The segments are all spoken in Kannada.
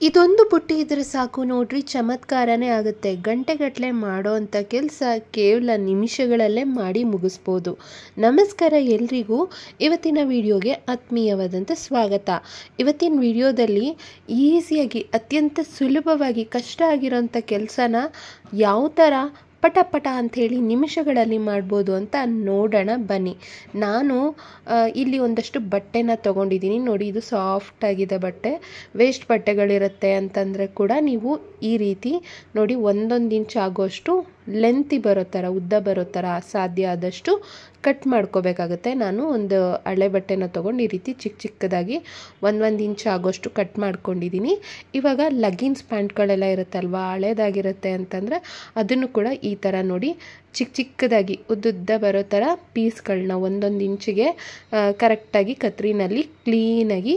ಇದೊಂದು ಬುಟ್ಟಿ ಇದ್ರೆ ಸಾಕು ನೋಡ್ರಿ, ಚಮತ್ಕಾರನೇ ಆಗುತ್ತೆ. ಗಂಟೆಗಟ್ಟಲೆ ಮಾಡೋ ಅಂಥ ಕೆಲಸ ಕೇವಲ ನಿಮಿಷಗಳಲ್ಲೇ ಮಾಡಿ ಮುಗಿಸ್ಬೋದು. ನಮಸ್ಕಾರ ಎಲ್ರಿಗೂ. ಇವತ್ತಿನ ವಿಡಿಯೋಗೆ ಆತ್ಮೀಯವಾದಂಥ ಸ್ವಾಗತ. ಇವತ್ತಿನ ವಿಡಿಯೋದಲ್ಲಿ ಈಸಿಯಾಗಿ, ಅತ್ಯಂತ ಸುಲಭವಾಗಿ ಕಷ್ಟ ಆಗಿರೋಂಥ ಕೆಲಸನ ಯಾವ ಥರ ಪಟ ಪಟ ಅಂಥೇಳಿ ನಿಮಿಷಗಳಲ್ಲಿ ಮಾಡ್ಬೋದು ಅಂತ ನೋಡೋಣ ಬನ್ನಿ. ನಾನು ಇಲ್ಲಿ ಒಂದಷ್ಟು ಬಟ್ಟೆನ ತೊಗೊಂಡಿದ್ದೀನಿ ನೋಡಿ. ಇದು ಸಾಫ್ಟಾಗಿದೆ ಬಟ್ಟೆ. ವೇಸ್ಟ್ ಬಟ್ಟೆಗಳಿರುತ್ತೆ ಅಂತಂದರೆ ಕೂಡ ನೀವು ಈ ರೀತಿ ನೋಡಿ 1 ಇಂಚ್ ಆಗೋಷ್ಟು ಲೆಂತಿ ಬರೋ ಥರ, ಉದ್ದ ಬರೋ ಥರ ಸಾಧ್ಯ ಆದಷ್ಟು ಕಟ್ ಮಾಡ್ಕೋಬೇಕಾಗುತ್ತೆ. ನಾನು ಒಂದು ಹಳೆ ಬಟ್ಟೆನ ತೊಗೊಂಡು ಈ ರೀತಿ ಚಿಕ್ಕ ಚಿಕ್ಕದಾಗಿ 1 ಇಂಚ್ ಆಗೋಷ್ಟು ಕಟ್ ಮಾಡ್ಕೊಂಡಿದ್ದೀನಿ. ಇವಾಗ ಲಗ್ಗಿನ್ಸ್ ಪ್ಯಾಂಟ್ಗಳೆಲ್ಲ ಇರುತ್ತಲ್ವ, ಹಳೇದಾಗಿರುತ್ತೆ ಅಂತಂದರೆ ಅದನ್ನು ಕೂಡ ಈ ಥರ ನೋಡಿ ಚಿಕ್ಕ ಚಿಕ್ಕದಾಗಿ ಉದ್ದುದ್ದ ಬರೋ ಥರ ಪೀಸ್ಗಳನ್ನ 1 ಇಂಚಿಗೆ ಕರೆಕ್ಟಾಗಿ ಕತ್ರಿನಲ್ಲಿ ಕ್ಲೀನಾಗಿ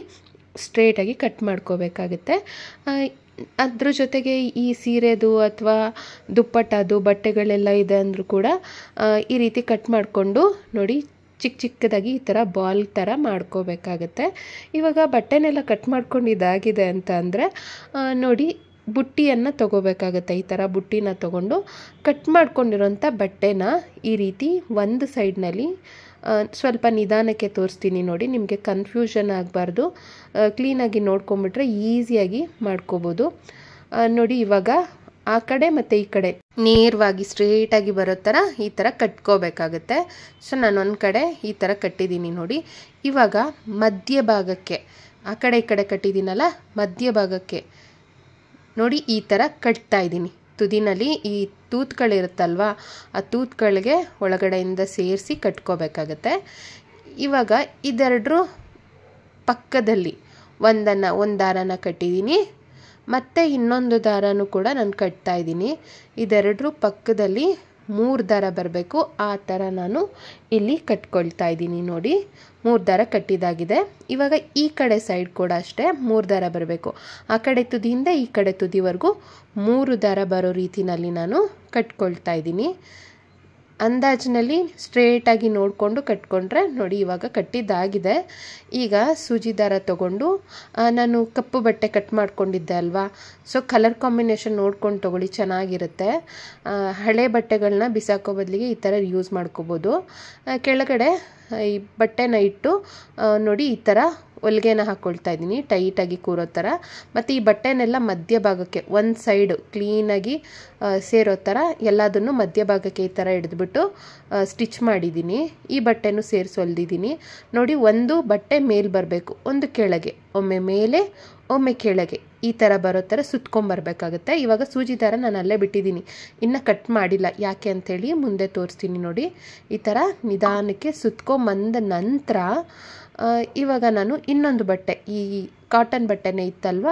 ಸ್ಟ್ರೇಟಾಗಿ ಕಟ್ ಮಾಡ್ಕೋಬೇಕಾಗುತ್ತೆ. ಅದ್ರ ಜೊತೆಗೆ ಈ ಸೀರೆದು ಅಥವಾ ದುಪ್ಪಟ್ಟದು ಬಟ್ಟೆಗಳೆಲ್ಲ ಇದೆ ಅಂದರೂ ಕೂಡ ಈ ರೀತಿ ಕಟ್ ಮಾಡಿಕೊಂಡು ನೋಡಿ ಚಿಕ್ಕ ಚಿಕ್ಕದಾಗಿ ಈ ಥರ ಬಾಲ್ ಥರ ಮಾಡ್ಕೋಬೇಕಾಗತ್ತೆ. ಇವಾಗ ಬಟ್ಟೆನೆಲ್ಲ ಕಟ್ ಮಾಡ್ಕೊಂಡಿದ್ದಾಗಿದೆ ಅಂತ ಅಂದರೆ ನೋಡಿ ಬುಟ್ಟಿಯನ್ನು ತೊಗೋಬೇಕಾಗತ್ತೆ. ಈ ಥರ ಬುಟ್ಟಿನ ತೊಗೊಂಡು ಕಟ್ ಮಾಡ್ಕೊಂಡಿರೋಂಥ ಬಟ್ಟೆನ ಈ ರೀತಿ ಒಂದು ಸೈಡ್ನಲ್ಲಿ ಸ್ವಲ್ಪ ನಿಧಾನಕ್ಕೆ ತೋರಿಸ್ತೀನಿ ನೋಡಿ, ನಿಮಗೆ ಕನ್ಫ್ಯೂಷನ್ ಆಗಬಾರ್ದು. ಕ್ಲೀನಾಗಿ ನೋಡ್ಕೊಂಬಿಟ್ರೆ ಈಸಿಯಾಗಿ ಮಾಡ್ಕೋಬೋದು ನೋಡಿ. ಇವಾಗ ಆ ಕಡೆ ಮತ್ತು ಈ ಕಡೆ ನೇರವಾಗಿ ಸ್ಟ್ರೇಟಾಗಿ ಬರೋ ಥರ ಈ ಥರ ಕಟ್ಕೋಬೇಕಾಗತ್ತೆ. ಸೊ ನಾನು ಒಂದು ಕಡೆ ಈ ಥರ ಕಟ್ಟಿದ್ದೀನಿ ನೋಡಿ. ಇವಾಗ ಮಧ್ಯಭಾಗಕ್ಕೆ, ಆ ಕಡೆ ಈ ಕಡೆ ಕಟ್ಟಿದ್ದೀನಲ್ಲ, ಮಧ್ಯಭಾಗಕ್ಕೆ ನೋಡಿ ಈ ಥರ ಕಟ್ತಾ ಇದ್ದೀನಿ. ತುದಿನಲ್ಲಿ ಈ ತೂತ್ಗಳಿರುತ್ತಲ್ವ, ಆ ತೂತ್ಗಳಿಗೆ ಒಳಗಡೆಯಿಂದ ಸೇರಿಸಿ ಕಟ್ಕೋಬೇಕಾಗತ್ತೆ. ಇವಾಗ ಇದೆರಡರ ಪಕ್ಕದಲ್ಲಿ ಒಂದು ದಾರನ ಕಟ್ಟಿದ್ದೀನಿ, ಮತ್ತು ಇನ್ನೊಂದು ದಾರನೂ ಕೂಡ ನಾನು ಕಟ್ತಾ ಇದ್ದೀನಿ. ಇದೆರಡರ ಪಕ್ಕದಲ್ಲಿ 3 ದಾರ ಬರಬೇಕು, ಆ ಥರ ನಾನು ಇಲ್ಲಿ ಕಟ್ಕೊಳ್ತಾ ಇದ್ದೀನಿ ನೋಡಿ. 3 ದಾರ ಕಟ್ಟಿದಾಗಿದೆ. ಇವಾಗ ಈ ಕಡೆ ಸೈಡ್ ಕೂಡ ಅಷ್ಟೇ 3 ದಾರ ಬರಬೇಕು. ಆ ಕಡೆ ತುದಿಯಿಂದ ಈ ಕಡೆ ತುದಿವರೆಗೂ 3 ದಾರ ಬರೋ ರೀತಿನಲ್ಲಿ ನಾನು ಕಟ್ಕೊಳ್ತಾ ಇದ್ದೀನಿ. ಅಂದಾಜಿನಲ್ಲಿ ಸ್ಟ್ರೇಟಾಗಿ ನೋಡಿಕೊಂಡು ಕಟ್ಕೊಂಡ್ರೆ ನೋಡಿ ಇವಾಗ ಕಟ್ಟಿದ್ದಾಗಿದೆ. ಈಗ ಸೂಜಿ ದಾರ ತೊಗೊಂಡು, ನಾನು ಕಪ್ಪು ಬಟ್ಟೆ ಕಟ್ ಮಾಡ್ಕೊಂಡಿದ್ದೆ ಅಲ್ವಾ, ಸೊ ಕಲರ್ ಕಾಂಬಿನೇಷನ್ ನೋಡ್ಕೊಂಡು ತೊಗೊಳ್ಳಿ, ಚೆನ್ನಾಗಿರುತ್ತೆ. ಹಳೆ ಬಟ್ಟೆಗಳನ್ನ ಬಿಸಾಕೋ ಬದಲಿಗೆ ಈ ಥರ ಯೂಸ್ ಮಾಡ್ಕೋಬೋದು. ಕೆಳಗಡೆ ಈ ಬಟ್ಟೆನ ಇಟ್ಟು ನೋಡಿ ಈ ಥರ ಹೊಲಿಗೆನ ಹಾಕ್ಕೊಳ್ತಾ ಇದ್ದೀನಿ, ಟೈಟಾಗಿ ಕೂರೋ ಥರ. ಮತ್ತು ಈ ಬಟ್ಟೆನೆಲ್ಲ ಮಧ್ಯಭಾಗಕ್ಕೆ ಒಂದು ಸೈಡು ಕ್ಲೀನಾಗಿ ಸೇರೋ ಥರ ಎಲ್ಲದನ್ನು ಮಧ್ಯಭಾಗಕ್ಕೆ ಈ ಥರ ಹಿಡಿದ್ಬಿಟ್ಟು ಸ್ಟಿಚ್ ಮಾಡಿದ್ದೀನಿ. ಈ ಬಟ್ಟೆನೂ ಸೇರಿಸಿ ಹೊಲ್ದಿದ್ದೀನಿ ನೋಡಿ. ಒಂದು ಬಟ್ಟೆ ಮೇಲೆ ಬರಬೇಕು, ಒಂದು ಕೆಳಗೆ, ಒಮ್ಮೆ ಮೇಲೆ ಒಮ್ಮೆ ಕೆಳಗೆ, ಈ ಥರ ಬರೋ ಥರ ಸುತ್ಕೊಂಬರ್ಬೇಕಾಗುತ್ತೆ. ಇವಾಗ ಸೂಜಿ ದಾರ ನಾನು ಅಲ್ಲೇ ಬಿಟ್ಟಿದ್ದೀನಿ, ಇನ್ನು ಕಟ್ ಮಾಡಿಲ್ಲ. ಯಾಕೆ ಅಂಥೇಳಿ ಮುಂದೆ ತೋರಿಸ್ತೀನಿ ನೋಡಿ. ಈ ಥರ ನಿಧಾನಕ್ಕೆ ಸುತ್ಕೊಂಬಂದ ನಂತರ ಇವಾಗ ನಾನು ಇನ್ನೊಂದು ಬಟ್ಟೆ, ಈ ಕಾಟನ್ ಬಟ್ಟೆನೇ ಇತ್ತಲ್ವ,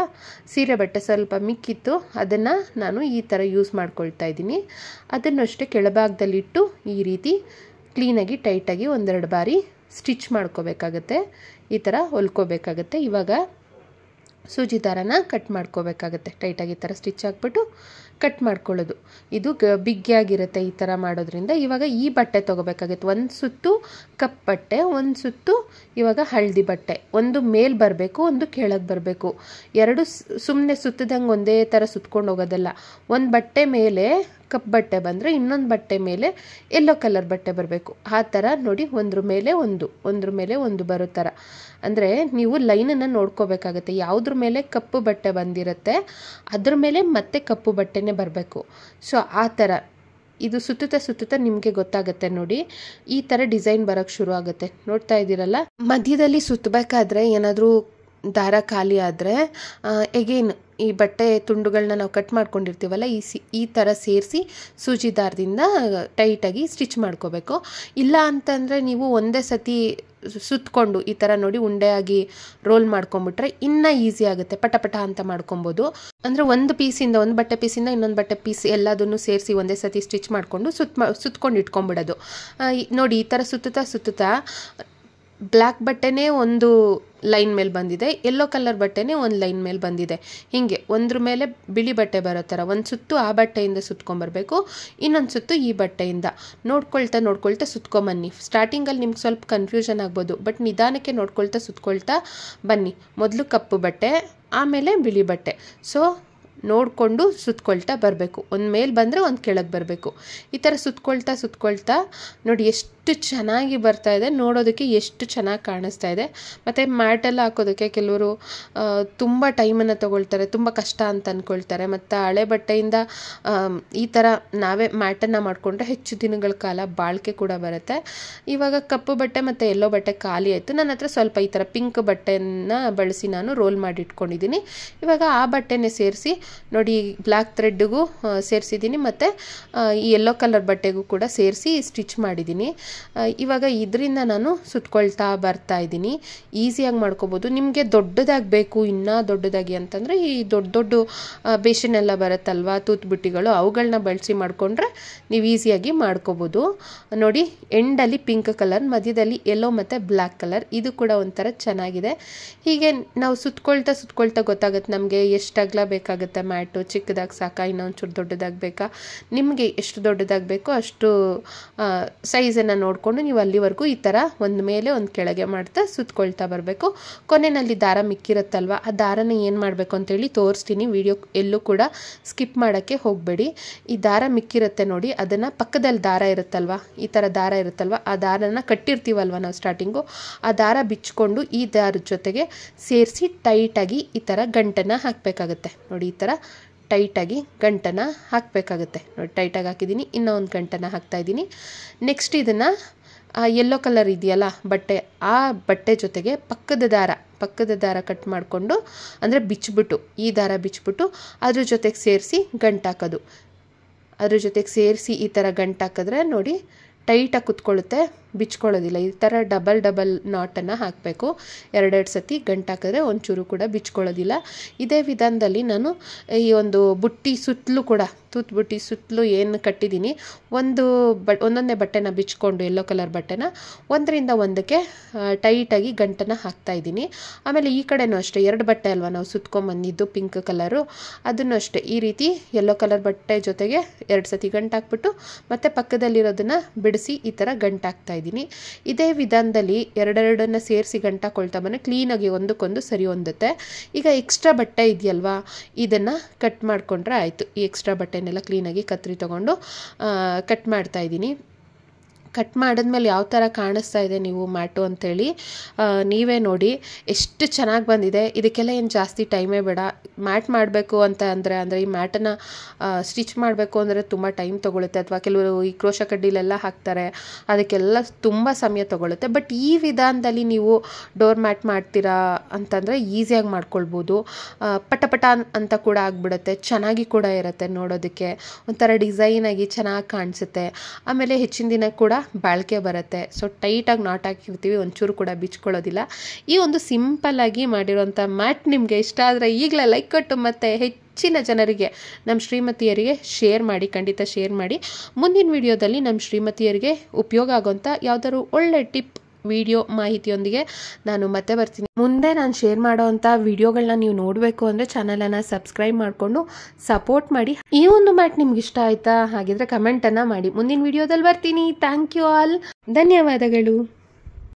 ಸೀರೆ ಬಟ್ಟೆ ಸ್ವಲ್ಪ ಮಿಕ್ಕಿತ್ತು, ಅದನ್ನು ನಾನು ಈ ಥರ ಯೂಸ್ ಮಾಡ್ಕೊಳ್ತಾ ಇದ್ದೀನಿ. ಅದನ್ನು ಅಷ್ಟೇ ಕೆಳಭಾಗದಲ್ಲಿಟ್ಟು ಈ ರೀತಿ ಕ್ಲೀನಾಗಿ ಟೈಟಾಗಿ 1-2 ಬಾರಿ ಸ್ಟಿಚ್ ಮಾಡ್ಕೋಬೇಕಾಗತ್ತೆ, ಈ ಥರ ಹೊಲ್ಕೋಬೇಕಾಗತ್ತೆ. ಇವಾಗ ಸೂಜಿ ದಾರನ ಕಟ್ ಮಾಡ್ಕೋಬೇಕಾಗತ್ತೆ, ಟೈಟಾಗಿ ಈ ಥರ ಸ್ಟಿಚ್ ಹಾಕ್ಬಿಟ್ಟು ಕಟ್ ಮಾಡ್ಕೊಳ್ಳೋದು. ಇದು ಬಿಗ್ಗಿಯಾಗಿರುತ್ತೆ ಈ ಥರ ಮಾಡೋದ್ರಿಂದ. ಇವಾಗ ಈ ಬಟ್ಟೆ ತೊಗೋಬೇಕಾಗುತ್ತೆ. ಒಂದು ಸುತ್ತು ಕಪ್ ಬಟ್ಟೆ, ಒಂದು ಸುತ್ತು ಇವಾಗ ಹಳದಿ ಬಟ್ಟೆ. ಒಂದು ಮೇಲ್ ಬರಬೇಕು, ಒಂದು ಕೆಳಗೆ ಬರಬೇಕು. ಎರಡು ಸುಮ್ಮನೆ ಸುತ್ತದಂಗೆ ಒಂದೇ ಥರ ಸುತ್ಕೊಂಡು ಹೋಗೋದಲ್ಲ. ಒಂದು ಬಟ್ಟೆ ಮೇಲೆ ಕಪ್ ಬಟ್ಟೆ ಬಂದರೆ ಇನ್ನೊಂದು ಬಟ್ಟೆ ಮೇಲೆ ಯೆಲ್ಲೋ ಕಲರ್ ಬಟ್ಟೆ ಬರಬೇಕು. ಆ ಥರ ನೋಡಿ, ಒಂದ್ರ ಮೇಲೆ ಒಂದು ಬರೋ ಥರ. ಅಂದರೆ ನೀವು ಲೈನನ್ನು ನೋಡ್ಕೋಬೇಕಾಗತ್ತೆ. ಯಾವುದ್ರ ಮೇಲೆ ಕಪ್ಪು ಬಟ್ಟೆ ಬಂದಿರುತ್ತೆ ಅದ್ರ ಮೇಲೆ ಮತ್ತೆ ಕಪ್ಪು ಬಟ್ಟೆನೇ ಬರಬೇಕು. ಸೊ ಆ ಥರ ಇದು ಸುತ್ತುತ್ತಾ ನಿಮಗೆ ಗೊತ್ತಾಗುತ್ತೆ ನೋಡಿ. ಈ ಥರ ಡಿಸೈನ್ ಬರೋಕ್ಕೆ ಶುರು ಆಗುತ್ತೆ. ನೋಡ್ತಾ ಇದ್ದೀರಲ್ಲ, ಮಧ್ಯದಲ್ಲಿ ಸುತ್ತಬೇಕಾದ್ರೆ ಏನಾದರೂ ದಾರ ಖಾಲಿ ಆದರೆ ಎಗೇನ್ ಈ ಬಟ್ಟೆ ತುಂಡುಗಳನ್ನ ನಾವು ಕಟ್ ಮಾಡ್ಕೊಂಡಿರ್ತೀವಲ್ಲ, ಈ ಥರ ಸೇರಿಸಿ ಸೂಜಿ ದಾರದಿಂದ ಟೈಟಾಗಿ ಸ್ಟಿಚ್ ಮಾಡ್ಕೋಬೇಕು. ಇಲ್ಲ ಅಂತಂದರೆ ನೀವು ಒಂದೇ ಸತಿ ಸುತ್ತಕೊಂಡು ಈ ಥರ ನೋಡಿ ಉಂಡೆಯಾಗಿ ರೋಲ್ ಮಾಡ್ಕೊಂಬಿಟ್ರೆ ಇನ್ನೂ ಈಸಿ ಆಗುತ್ತೆ, ಪಟ ಪಟ ಅಂತ ಮಾಡ್ಕೊಬೋದು. ಅಂದರೆ ಒಂದು ಬಟ್ಟೆ ಪೀಸಿಂದ ಇನ್ನೊಂದು ಬಟ್ಟೆ ಪೀಸ್ ಎಲ್ಲದನ್ನು ಸೇರಿಸಿ ಒಂದೇ ಸತಿ ಸ್ಟಿಚ್ ಮಾಡಿಕೊಂಡು ಸುತ್ಕೊಂಡು ಇಟ್ಕೊಂಬಿಡೋದು ನೋಡಿ. ಈ ಥರ ಸುತ್ತುತ್ತಾ ಬ್ಲ್ಯಾಕ್ ಬಟ್ಟೆನೇ ಒಂದು ಲೈನ್ ಮೇಲೆ ಬಂದಿದೆ, ಯೆಲ್ಲೋ ಕಲರ್ ಬಟ್ಟೆನೇ ಒಂದು ಲೈನ್ ಮೇಲೆ ಬಂದಿದೆ. ಹೀಗೆ ಒಂದ್ರ ಮೇಲೆ ಬಿಳಿ ಬಟ್ಟೆ ಬರೋ ಥರ ಒಂದು ಸುತ್ತು ಆ ಬಟ್ಟೆಯಿಂದ ಸುತ್ಕೊಂಬರ್ಬೇಕು, ಇನ್ನೊಂದು ಸುತ್ತು ಈ ಬಟ್ಟೆಯಿಂದ ನೋಡ್ಕೊಳ್ತಾ ಸುತ್ಕೊಂಬನ್ನಿ. ಸ್ಟಾರ್ಟಿಂಗಲ್ಲಿ ನಿಮ್ಗೆ ಸ್ವಲ್ಪ ಕನ್ಫ್ಯೂಷನ್ ಆಗ್ಬೋದು, ಬಟ್ ನಿಧಾನಕ್ಕೆ ನೋಡ್ಕೊಳ್ತಾ ಸುತ್ಕೊಳ್ತಾ ಬನ್ನಿ. ಮೊದಲು ಕಪ್ಪು ಬಟ್ಟೆ, ಆಮೇಲೆ ಬಿಳಿ ಬಟ್ಟೆ. ಸೊ ನೋಡಿಕೊಂಡು ಸುತ್ಕೊಳ್ತಾ ಬರಬೇಕು. ಒಂದು ಮೇಲೆ ಬಂದರೆ ಒಂದು ಕೆಳಗೆ ಬರಬೇಕು. ಈ ಥರ ಸುತ್ಕೊಳ್ತಾ ನೋಡಿ ಎಷ್ಟು ಚೆನ್ನಾಗಿ ಬರ್ತಾ ಇದೆ, ನೋಡೋದಕ್ಕೆ ಎಷ್ಟು ಚೆನ್ನಾಗಿ ಕಾಣಿಸ್ತಾ ಇದೆ. ಮತ್ತು ಮ್ಯಾಟೆಲ್ಲ ಹಾಕೋದಕ್ಕೆ ಕೆಲವರು ತುಂಬ ಟೈಮನ್ನು ತೊಗೊಳ್ತಾರೆ, ತುಂಬ ಕಷ್ಟ ಅಂತ ಅಂದ್ಕೊಳ್ತಾರೆ. ಮತ್ತು ಹಳೆ ಬಟ್ಟೆಯಿಂದ ಈ ಥರ ನಾವೇ ಮ್ಯಾಟನ್ನು ಮಾಡಿಕೊಂಡ್ರೆ ಹೆಚ್ಚು ದಿನಗಳ ಕಾಲ ಬಾಳಿಕೆ ಕೂಡ ಬರುತ್ತೆ. ಇವಾಗ ಕಪ್ಪು ಬಟ್ಟೆ ಮತ್ತು ಎಲ್ಲೋ ಬಟ್ಟೆ ಖಾಲಿ ಆಯಿತು. ನನ್ನ ಹತ್ರ ಸ್ವಲ್ಪ ಈ ಥರ ಪಿಂಕ್ ಬಟ್ಟೆಯನ್ನು ಬಳಸಿ ನಾನು ರೋಲ್ ಮಾಡಿ ಇಟ್ಕೊಂಡಿದ್ದೀನಿ. ಇವಾಗ ಆ ಬಟ್ಟೆನೇ ಸೇರಿಸಿ ನೋಡಿ, ಬ್ಲ್ಯಾಕ್ ಥ್ರೆಡ್ಡಿಗೂ ಸೇರಿಸಿದ್ದೀನಿ ಮತ್ತು ಈ ಯೆಲ್ಲೋ ಕಲರ್ ಬಟ್ಟೆಗೂ ಕೂಡ ಸೇರಿಸಿ ಸ್ಟಿಚ್ ಮಾಡಿದ್ದೀನಿ. ಇವಾಗ ಇದರಿಂದ ನಾನು ಸುತ್ಕೊಳ್ತಾ ಬರ್ತಾ ಇದ್ದೀನಿ. ಈಸಿಯಾಗಿ ಮಾಡ್ಕೋಬೋದು. ನಿಮಗೆ ದೊಡ್ಡದಾಗಿ ಬೇಕು, ಇನ್ನೂ ದೊಡ್ಡದಾಗಿ ಅಂತಂದರೆ ಈ ದೊಡ್ಡ ಬೇಷನೆಲ್ಲ ಬರುತ್ತಲ್ವ, ತೂತ್ಬುಟ್ಟಿಗಳು, ಅವುಗಳನ್ನ ಬಳಸಿ ಮಾಡಿಕೊಂಡ್ರೆ ನೀವು ಈಸಿಯಾಗಿ ಮಾಡ್ಕೋಬೋದು. ನೋಡಿ, ಎಂಡಲ್ಲಿ ಪಿಂಕ್ ಕಲರ್, ಮಧ್ಯದಲ್ಲಿ ಯೆಲ್ಲೋ ಮತ್ತು ಬ್ಲ್ಯಾಕ್ ಕಲರ್, ಇದು ಕೂಡ ಒಂಥರ ಚೆನ್ನಾಗಿದೆ. ಹೀಗೆ ನಾವು ಸುತ್ಕೊಳ್ತಾ ಗೊತ್ತಾಗುತ್ತೆ ನಮಗೆ ಎಷ್ಟು ಅಗಲ ಬೇಕಾಗುತ್ತೆ ಮ್ಯಾಟು. ಚಿಕ್ಕದಾಗಿ ಸಾಕಾ, ಇನ್ನೊಂಚೂರು ದೊಡ್ಡದಾಗಿ ಬೇಕಾ, ನಿಮಗೆ ಎಷ್ಟು ದೊಡ್ಡದಾಗಿ ಬೇಕೋ ಅಷ್ಟು ಸೈಜನ್ನು ನೋಡಿಕೊಂಡು ನೀವು ಅಲ್ಲಿವರೆಗೂ ಈ ಥರ ಒಂದು ಮೇಲೆ ಒಂದು ಕೆಳಗೆ ಮಾಡ್ತಾ ಸುತ್ಕೊಳ್ತಾ ಬರಬೇಕು. ಕೊನೆಯಲ್ಲಿ ದಾರ ಮಿಕ್ಕಿರುತ್ತಲ್ವ, ಆ ದಾರನ ಏನು ಮಾಡಬೇಕು ಅಂತೇಳಿ ತೋರಿಸ್ತೀನಿ. ವಿಡಿಯೋ ಎಲ್ಲೂ ಕೂಡ ಸ್ಕಿಪ್ ಮಾಡೋಕ್ಕೆ ಹೋಗಬೇಡಿ. ಈ ದಾರ ಮಿಕ್ಕಿರುತ್ತೆ ನೋಡಿ, ಅದನ್ನು ಪಕ್ಕದಲ್ಲಿ ದಾರ ಇರುತ್ತಲ್ವ, ಈ ಥರ ದಾರ ಇರುತ್ತಲ್ವ, ಆ ದಾರನ ಕಟ್ಟಿರ್ತೀವಲ್ವ ನಾವು ಸ್ಟಾರ್ಟಿಂಗು, ಆ ದಾರ ಬಿಚ್ಕೊಂಡು ಈ ದಾರದ ಜೊತೆಗೆ ಸೇರಿಸಿ ಟೈಟಾಗಿ ಈ ಥರ ಗಂಟನ್ನು ಹಾಕಬೇಕಾಗುತ್ತೆ. ನೋಡಿ, ಈ ಥರ ಟೈಟಾಗಿ ಗಂಟನ್ನು ಹಾಕಬೇಕಾಗುತ್ತೆ. ನೋಡಿ, ಟೈಟಾಗಿ ಹಾಕಿದ್ದೀನಿ. ಇನ್ನೂ ಒಂದು ಗಂಟನ್ನು ಹಾಕ್ತಾಯಿದ್ದೀನಿ. ನೆಕ್ಸ್ಟ್ ಇದನ್ನು ಯೆಲ್ಲೋ ಕಲರ್ ಇದೆಯಲ್ಲ ಬಟ್ಟೆ, ಆ ಬಟ್ಟೆ ಜೊತೆಗೆ ಪಕ್ಕದ ದಾರ ಕಟ್ ಮಾಡಿಕೊಂಡು, ಅಂದರೆ ಬಿಚ್ಚಿಬಿಟ್ಟು, ಈ ದಾರ ಬಿಚ್ಚಿಬಿಟ್ಟು ಅದ್ರ ಜೊತೆಗೆ ಸೇರಿಸಿ ಗಂಟಾಕೋದು. ಅದ್ರ ಜೊತೆಗೆ ಸೇರಿಸಿ ಈ ಥರ ಗಂಟಾಕಿದ್ರೆ ನೋಡಿ ಟೈಟಾಗಿ ಕುತ್ಕೊಳ್ಳುತ್ತೆ, ಬಿಚ್ಕೊಳ್ಳೋದಿಲ್ಲ. ಈ ಥರ ಡಬಲ್ ನಾಟನ್ನು ಹಾಕಬೇಕು. ಎರಡೆರಡು ಸತಿ ಗಂಟಾಕಿದ್ರೆ ಒಂಚೂರು ಕೂಡ ಬಿಚ್ಕೊಳ್ಳೋದಿಲ್ಲ. ಇದೇ ವಿಧಾನದಲ್ಲಿ ನಾನು ಈ ಒಂದು ಬುಟ್ಟಿ ಸುತ್ತಲೂ ಕೂಡ, ತೂತ್ಬುಟ್ಟಿ ಸುತ್ತಲೂ ಏನು ಕಟ್ಟಿದ್ದೀನಿ, ಒಂದೊಂದೇ ಬಟ್ಟೆನ ಬಿಚ್ಕೊಂಡು ಯೆಲ್ಲೋ ಕಲರ್ ಬಟ್ಟೆನ ಒಂದರಿಂದ ಒಂದಕ್ಕೆ ಟೈಟಾಗಿ ಗಂಟನ್ನು ಹಾಕ್ತಾಯಿದ್ದೀನಿ. ಆಮೇಲೆ ಈ ಕಡೆನೂ ಅಷ್ಟೇ, ಎರಡು ಬಟ್ಟೆ ಅಲ್ವಾ ನಾವು ಸುತ್ಕೊಂಬಂದಿದ್ದು ಪಿಂಕ್ ಕಲರು, ಅದನ್ನು ಅಷ್ಟೇ ಈ ರೀತಿ ಯೆಲ್ಲೋ ಕಲರ್ ಬಟ್ಟೆ ಜೊತೆಗೆ 2 ಸತಿ ಗಂಟಾಕ್ಬಿಟ್ಟು ಮತ್ತು ಪಕ್ಕದಲ್ಲಿರೋದನ್ನು ಬಿಡಿಸಿ ಈ ಥರ ಗಂಟಾಕ್ತಾಯಿದ್ದೀನಿ. ಇದೇ ವಿಧಾನದಲ್ಲಿ ಎರಡೆರಡನ್ನು ಸೇರಿಸಿ ಗಂಟಾಕೊಳ್ತಾ ಬಂದರೆ ಕ್ಲೀನಾಗಿ ಒಂದಕ್ಕೊಂದು ಸರಿ ಹೊಂದುತ್ತೆ. ಈಗ ಎಕ್ಸ್ಟ್ರಾ ಬಟ್ಟೆ ಇದೆಯಲ್ವಾ, ಇದನ್ನು ಕಟ್ ಮಾಡಿಕೊಂಡ್ರೆ ಆಯಿತು. ಈ ಎಕ್ಸ್ಟ್ರಾ ಬಟ್ಟೆನೆಲ್ಲ ಕ್ಲೀನಾಗಿ ಕತ್ತರಿ ತೊಗೊಂಡು ಕಟ್ ಮಾಡ್ತಾಯಿದ್ದೀನಿ. ಕಟ್ ಮಾಡಿದ್ಮೇಲೆ ಯಾವ ಥರ ಕಾಣಿಸ್ತಾ ಇದೆ ನೀವು ಮ್ಯಾಟು ಅಂಥೇಳಿ ನೀವೇ ನೋಡಿ, ಎಷ್ಟು ಚೆನ್ನಾಗಿ ಬಂದಿದೆ. ಇದಕ್ಕೆಲ್ಲ ಏನು ಜಾಸ್ತಿ ಟೈಮೇ ಬೇಡ. ಮ್ಯಾಟ್ ಮಾಡಬೇಕು ಅಂತ ಅಂದರೆ ಈ ಮ್ಯಾಟನ್ನು ಸ್ಟಿಚ್ ಮಾಡಬೇಕು ಅಂದರೆ ತುಂಬ ಟೈಮ್ ತೊಗೊಳುತ್ತೆ. ಅಥವಾ ಕೆಲವರು ಈ ಕ್ರೋಶ ಕಡ್ಡಿಲೆಲ್ಲ ಹಾಕ್ತಾರೆ, ಅದಕ್ಕೆಲ್ಲ ತುಂಬ ಸಮಯ ತೊಗೊಳುತ್ತೆ. ಬಟ್ ಈ ವಿಧಾನದಲ್ಲಿ ನೀವು ಡೋರ್ ಮ್ಯಾಟ್ ಮಾಡ್ತೀರಾ ಅಂತಂದರೆ ಈಸಿಯಾಗಿ ಮಾಡ್ಕೊಳ್ಬೋದು. ಪಟ ಅಂತ ಕೂಡ ಆಗಿಬಿಡುತ್ತೆ, ಚೆನ್ನಾಗಿ ಕೂಡ ಇರುತ್ತೆ, ನೋಡೋದಕ್ಕೆ ಒಂಥರ ಡಿಸೈನಾಗಿ ಚೆನ್ನಾಗಿ ಕಾಣಿಸುತ್ತೆ. ಆಮೇಲೆ ಹೆಚ್ಚಿನ ದಿನ ಕೂಡ ಬಾಳಿಕೆ ಬರುತ್ತೆ. ಸೊ ಟೈಟಾಗಿ ನಾಟ್ ಹಾಕಿರ್ತೀವಿ, ಒಂಚೂರು ಕೂಡ ಬಿಚ್ಕೊಳ್ಳೋದಿಲ್ಲ. ಈ ಒಂದು ಸಿಂಪಲ್ಲಾಗಿ ಮಾಡಿರೋಂಥ ಮ್ಯಾಟ್ ನಿಮಗೆ ಇಷ್ಟ ಆದರೆ ಈಗಲೇ ಲೈಕ್ ಕೊಟ್ಟು ಮತ್ತು ಹೆಚ್ಚಿನ ಜನರಿಗೆ, ನಮ್ಮ ಶ್ರೀಮತಿಯರಿಗೆ ಶೇರ್ ಮಾಡಿ, ಖಂಡಿತ ಶೇರ್ ಮಾಡಿ. ಮುಂದಿನ ವಿಡಿಯೋದಲ್ಲಿ ನಮ್ಮ ಶ್ರೀಮತಿಯರಿಗೆ ಉಪಯೋಗ ಆಗೋಂಥ ಯಾವುದಾದ್ರು ಒಳ್ಳೆ ಟಿಪ್, ವಿಡಿಯೋ, ಮಾಹಿತಿಯೊಂದಿಗೆ ನಾನು ಮತ್ತೆ ಬರ್ತೀನಿ. ಮುಂದೆ ನಾನು ಶೇರ್ ಮಾಡೋವಂಥ ವಿಡಿಯೋಗಳನ್ನ ನೀವು ನೋಡಬೇಕು ಅಂದರೆ ಚಾನಲನ್ನು ಸಬ್ಸ್ಕ್ರೈಬ್ ಮಾಡಿಕೊಂಡು ಸಪೋರ್ಟ್ ಮಾಡಿ. ಈ ಒಂದು ಮ್ಯಾಟ್ ನಿಮ್ಗೆ ಇಷ್ಟ ಆಯಿತಾ? ಹಾಗಿದ್ರೆ ಕಮೆಂಟನ್ನು ಮಾಡಿ. ಮುಂದಿನ ವಿಡಿಯೋದಲ್ಲಿ ಬರ್ತೀನಿ. Thank you all. ಧನ್ಯವಾದಗಳು.